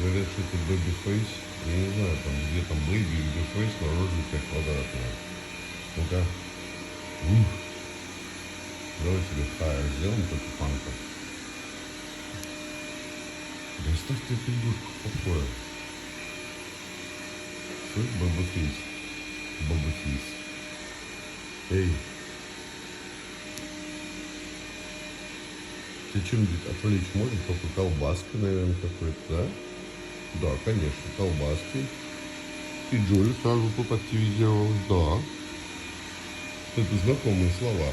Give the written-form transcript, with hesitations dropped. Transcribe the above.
Говорят, что это baby face. Я не знаю, там где там baby или face, но рожа у тебя квадратная. Ну-ка. Давай себе хайер сделаем, только фанка. Да оставь ты эту игрушку в покое. Что это баба-фейс? Баба-фейс. Эй. Ты что-нибудь отвлечь можешь? Только колбаска, наверное, какой-то, да? Да, конечно, колбаски. И Джоли сразу тут активизировалась, да. Это знакомые слова.